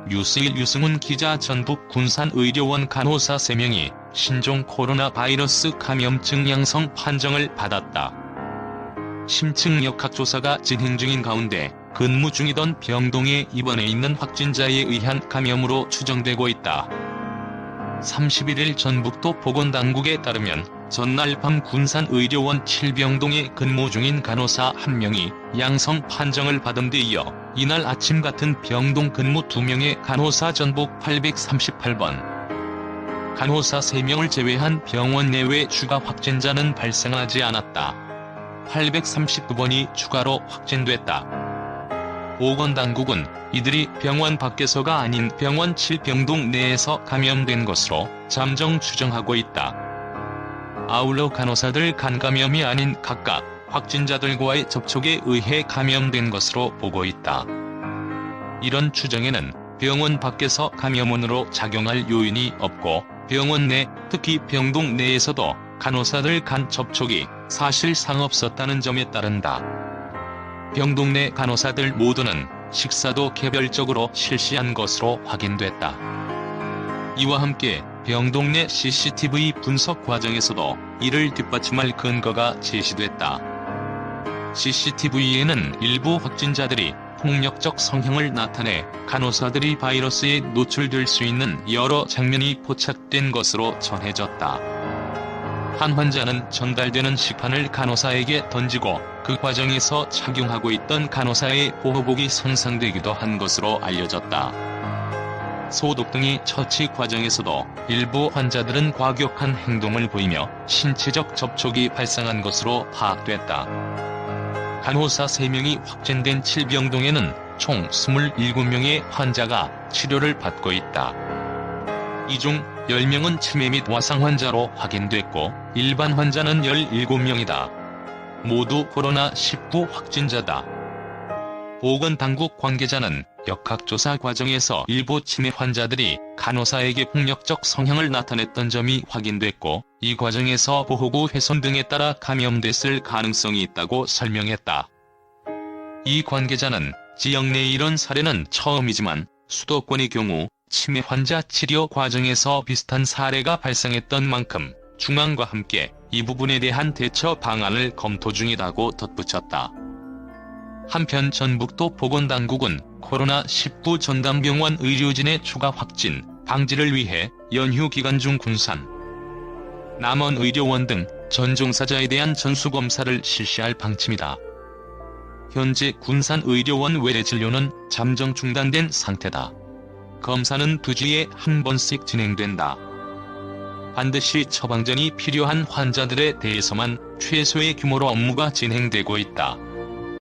뉴스일 유승훈 기자. 전북 군산의료원 간호사 3명이 신종 코로나 바이러스 감염증 양성 판정을 받았다. 심층 역학조사가 진행 중인 가운데 근무 중이던 병동에 입원해 있는 확진자에 의한 감염으로 추정되고 있다. 31일 전북도 보건당국에 따르면 전날 밤 군산의료원 7병동에 근무 중인 간호사 1명이 양성 판정을 받은 데 이어 이날 아침 같은 병동 근무 2명의 간호사 전북 838번 간호사 3명을 제외한 병원 내외 추가 확진자는 발생하지 않았다. 839번이 추가로 확진됐다. 보건당국은 이들이 병원 밖에서가 아닌 병원 7병동 내에서 감염된 것으로 잠정 추정하고 있다. 아울러 간호사들 간 감염이 아닌 각각 확진자들과의 접촉에 의해 감염된 것으로 보고 있다. 이런 추정에는 병원 밖에서 감염원으로 작용할 요인이 없고 병원 내, 특히 병동 내에서도 간호사들 간 접촉이 사실상 없었다는 점에 따른다. 병동 내 간호사들 모두는 식사도 개별적으로 실시한 것으로 확인됐다. 이와 함께 병동 내 CCTV 분석 과정에서도 이를 뒷받침할 근거가 제시됐다. CCTV에는 일부 확진자들이 폭력적 성향을 나타내 간호사들이 바이러스에 노출될 수 있는 여러 장면이 포착된 것으로 전해졌다. 한 환자는 전달되는 식판을 간호사에게 던지고 그 과정에서 착용하고 있던 간호사의 보호복이 손상되기도 한 것으로 알려졌다. 소독 등의 처치 과정에서도 일부 환자들은 과격한 행동을 보이며 신체적 접촉이 발생한 것으로 파악됐다. 간호사 3명이 확진된 7병동에는 총 27명의 환자가 치료를 받고 있다. 이 중 10명은 치매 및 와상 환자로 확인됐고 일반 환자는 17명이다. 모두 코로나19 확진자다. 보건당국 관계자는 역학조사 과정에서 일부 치매 환자들이 간호사에게 폭력적 성향을 나타냈던 점이 확인됐고 이 과정에서 보호구 훼손 등에 따라 감염됐을 가능성이 있다고 설명했다. 이 관계자는 지역 내 이런 사례는 처음이지만 수도권의 경우 치매 환자 치료 과정에서 비슷한 사례가 발생했던 만큼 중앙과 함께 이 부분에 대한 대처 방안을 검토 중이라고 덧붙였다. 한편 전북도 보건당국은 코로나19 전담병원 의료진의 추가 확진 방지를 위해 연휴 기간 중 군산, 남원 의료원 등 전종사자에 대한 전수검사를 실시할 방침이다. 현재 군산 의료원 외래 진료는 잠정 중단된 상태다. 검사는 2주에 한 번씩 진행된다. 반드시 처방전이 필요한 환자들에 대해서만 최소의 규모로 업무가 진행되고 있다.